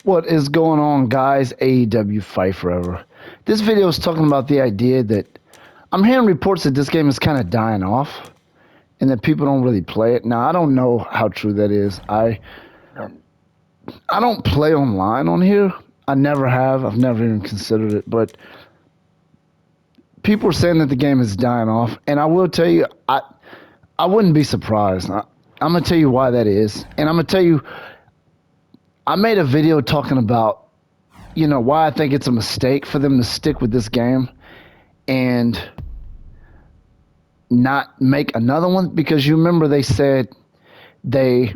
What is going on, guys? AEW Fight Forever. This video is talking about the idea that I'm hearing reports that this game is kind of dying off and that people don't really play it. Now, I don't know how true that is. I don't play online on here. I never have. I've never even considered it. But people are saying that the game is dying off, and I will tell you, I wouldn't be surprised. I'm gonna tell you why that is, and I'm gonna tell you. I made a video talking about why I think it's a mistake for them to stick with this game and not make another one, because you remember they said they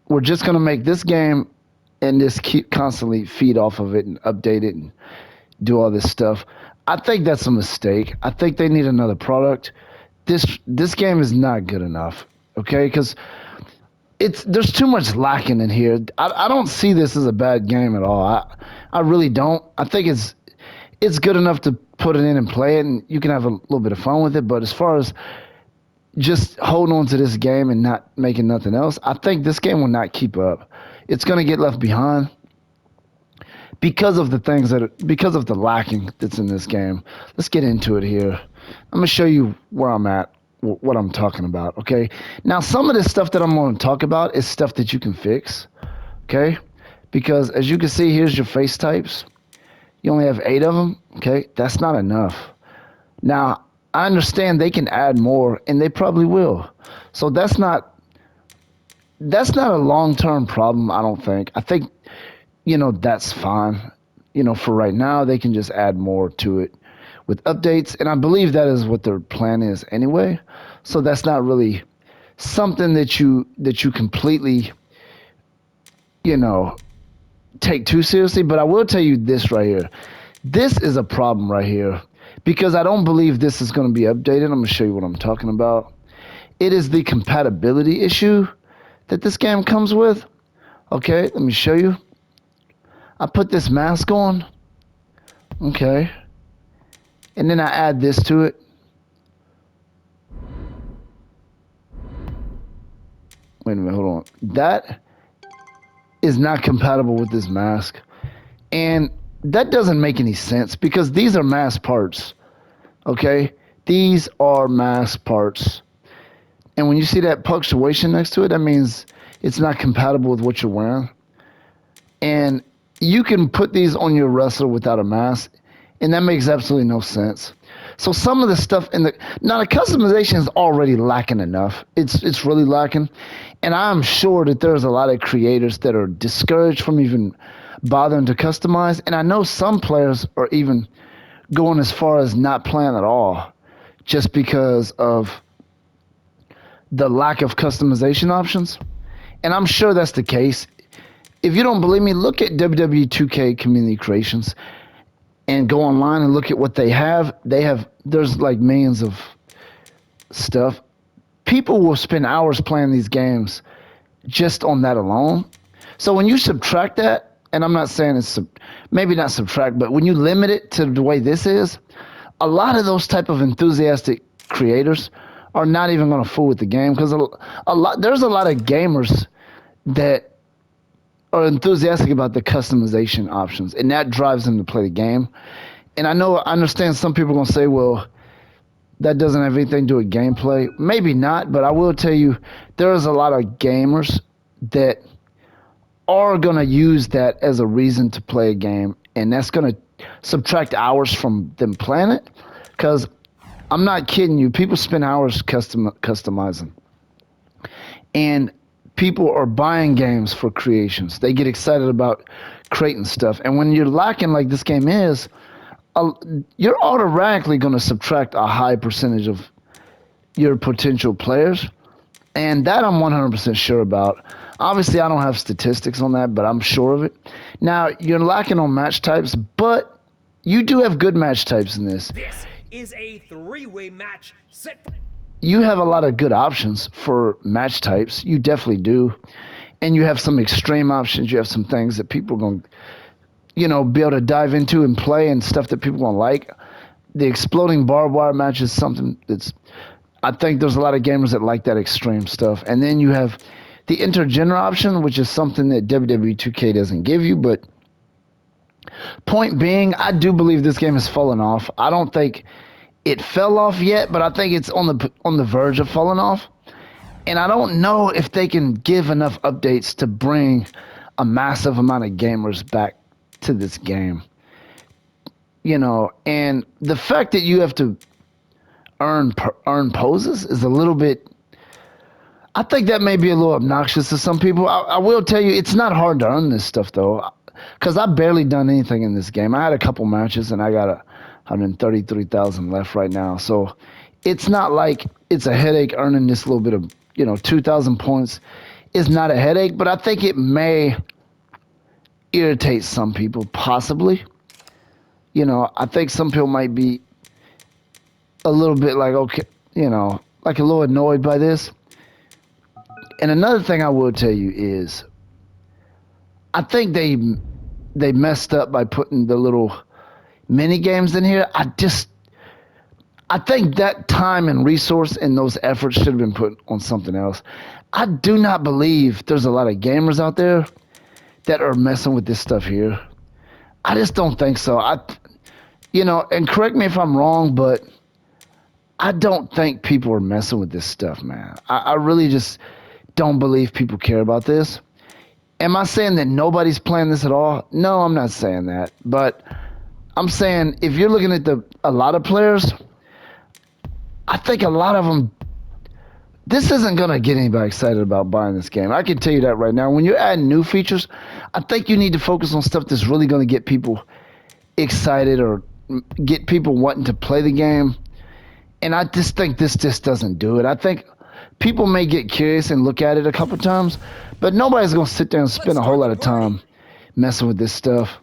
were just going to make this game and just keep constantly feed off of it and update it and do all this stuff. I think that's a mistake. I think they need another product. This game is not good enough, okay? Because there's too much lacking in here. I don't see this as a bad game at all. I really don't. I think it's good enough to put it in and play it, and you can have a little bit of fun with it. But as far as just holding on to this game and not making nothing else, I think this game will not keep up. It's going to get left behind because of because of the lacking that's in this game. Let's get into it here. I'm going to show you where I'm at, what I'm talking about, okay? Now, some of this stuff that I'm going to talk about is stuff that you can fix, okay? Because as you can see, here's your face types. You only have 8 of them, okay? That's not enough. Now, I understand they can add more, and they probably will. So that's not a long-term problem, I don't think. I think, that's fine. For right now, they can just add more to it with updates, and I believe that is what their plan is anyway. So that's not really something that you completely, take too seriously. But I will tell you this right here. This is a problem right here, because I don't believe this is going to be updated. I'm going to show you what I'm talking about. It is the compatibility issue that this game comes with. Okay, let me show you. I put this mask on. Okay. And then I add this to it. Wait a minute, hold on. That is not compatible with this mask. And that doesn't make any sense, because these are mask parts. Okay? These are mask parts. And when you see that punctuation next to it, that means it's not compatible with what you're wearing. And you can put these on your wrestler without a mask, and that makes absolutely no sense. So some of the stuff now the customization is already lacking enough. It's really lacking, and I'm sure that there's a lot of creators that are discouraged from even bothering to customize. And I know some players are even going as far as not playing at all, just because of the lack of customization options. And I'm sure that's the case. If you don't believe me, look at WWE 2K Community Creations and go online and look at what they have. There's like millions of stuff. People will spend hours playing these games just on that alone. So when you subtract that, and I'm not saying it's maybe not subtract, but when you limit it to the way this is, a lot of those type of enthusiastic creators are not even going to fool with the game, because there's a lot of gamers that are enthusiastic about the customization options, and that drives them to play the game. And I understand some people are going to say, well, that doesn't have anything to do with gameplay. Maybe not, but I will tell you, there's a lot of gamers that are going to use that as a reason to play a game, and that's going to subtract hours from them playing it, because I'm not kidding you, people spend hours customizing. And people are buying games for creations. They get excited about creating stuff. And when you're lacking like this game is, you're automatically going to subtract a high percentage of your potential players. And that I'm 100% sure about. Obviously, I don't have statistics on that, but I'm sure of it. Now, you're lacking on match types, but you do have good match types in this. This is a 3-way match set for... You have a lot of good options for match types. You definitely do. And you have some extreme options. You have some things that people are going to, be able to dive into and play, and stuff that people are going to like. The exploding barbed wire match is something I think there's a lot of gamers that like that extreme stuff. And then you have the intergender option, which is something that WWE 2K doesn't give you. But point being, I do believe this game has fallen off. I don't think it fell off yet, but I think it's on the verge of falling off. And I don't know if they can give enough updates to bring a massive amount of gamers back to this game. And the fact that you have to earn poses is a little bit. I think that may be a little obnoxious to some people. I will tell you, it's not hard to earn this stuff though, because I've barely done anything in this game. I had a couple matches and I got 133,000 left right now. So it's not like it's a headache earning this little bit of 2,000 points. Is not a headache, but I think it may irritate some people, possibly. I think some people might be a little bit like, okay, like a little annoyed by this. And another thing I will tell you is, I think they messed up by putting the little mini games in here. I think that time and resource and those efforts should have been put on something else. I do not believe there's a lot of gamers out there that are messing with this stuff here. I just don't think so. And correct me if I'm wrong, but I don't think people are messing with this stuff, man. I really just don't believe people care about this. Am I saying that nobody's playing this at all? No, I'm not saying that. But I'm saying if you're looking at a lot of players, I think a lot of them, this isn't going to get anybody excited about buying this game. I can tell you that right now. When you're adding new features, I think you need to focus on stuff that's really going to get people excited or get people wanting to play the game. And I just think this just doesn't do it. I think people may get curious and look at it a couple times, but nobody's going to sit there and spend a whole lot of time messing with this stuff.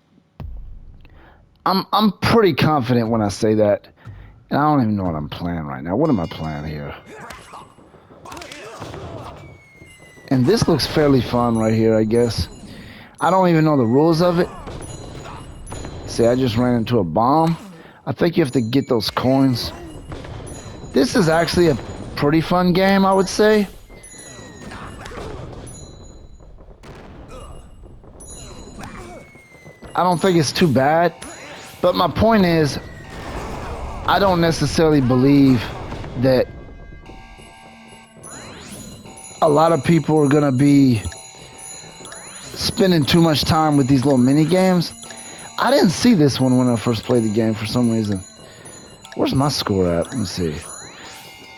I'm pretty confident when I say that. And I don't even know what I'm playing right now. What am I playing here? And this looks fairly fun right here, I guess. I don't even know the rules of it. See, I just ran into a bomb. I think you have to get those coins. This is actually a pretty fun game, I would say. I don't think it's too bad. But my point is, I don't necessarily believe that a lot of people are going to be spending too much time with these little mini games. I didn't see this one when I first played the game for some reason. Where's my score at? Let me see.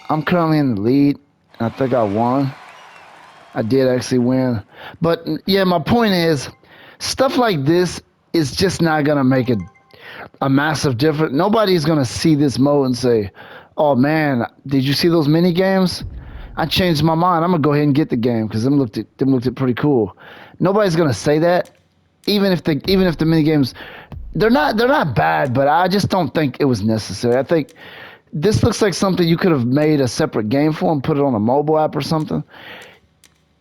I'm currently in the lead. I think I won. I did actually win. But yeah, my point is, stuff like this is just not going to make a massive difference. Nobody's going to see this mode and say, oh man, did you see those mini games? I changed my mind. I'm going to go ahead and get the game because them looked at pretty cool. Nobody's going to say that. Even if the mini games, they're not bad, but I just don't think it was necessary. I think this looks like something you could have made a separate game for and put it on a mobile app or something.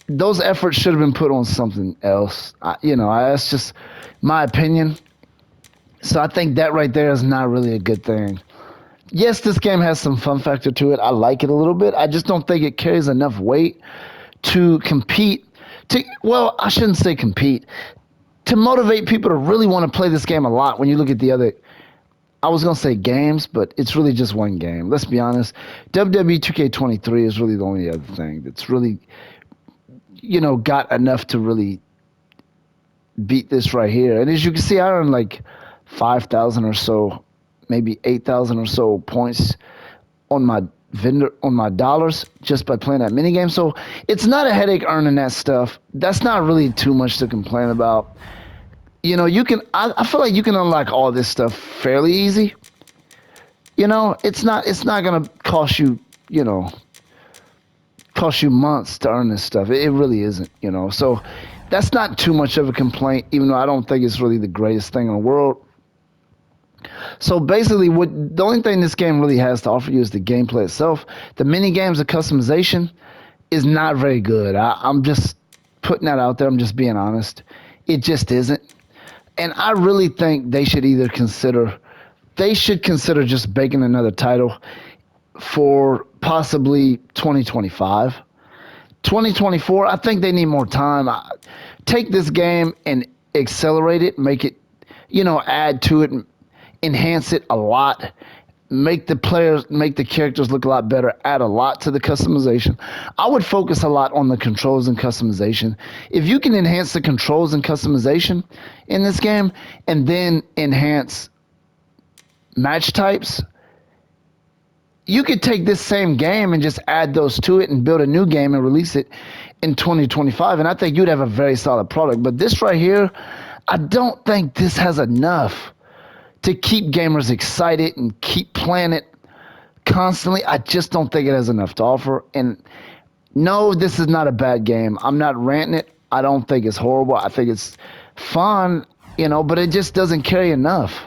Those efforts should have been put on something else. That's just my opinion. So I think that right there is not really a good thing. Yes, this game has some fun factor to it. I like it a little bit. I just don't think it carries enough weight to compete. I shouldn't say compete. To motivate people to really want to play this game a lot when you look at the other, I was going to say games, but it's really just one game. Let's be honest. WWE 2K23 is really the only other thing that's really, got enough to really beat this right here. And as you can see, I earned like 5,000 or so, maybe 8,000 or so points on my dollars just by playing that mini game. So it's not a headache earning that stuff. That's not really too much to complain about. I feel like you can unlock all this stuff fairly easy. It's not gonna cost you, months to earn this stuff. It really isn't, So that's not too much of a complaint, even though I don't think it's really the greatest thing in the world. So basically, the only thing this game really has to offer you is the gameplay itself. The mini games, the customization, is not very good. I'm just putting that out there. I'm just being honest. It just isn't. And I really think they should consider just making another title for possibly 2025 2024, I think they need more time. Take this game and accelerate it, make it, add to it, and enhance it a lot. Make the characters look a lot better, add a lot to the customization. I would focus a lot on the controls and customization. If you can enhance the controls and customization in this game and then enhance match types, you could take this same game and just add those to it and build a new game and release it in 2025. And I think you'd have a very solid product. But this right here, I don't think this has enough to keep gamers excited and keep playing it constantly. I just don't think it has enough to offer. And no, this is not a bad game. I'm not ranting it. I don't think it's horrible. I think it's fun, but it just doesn't carry enough.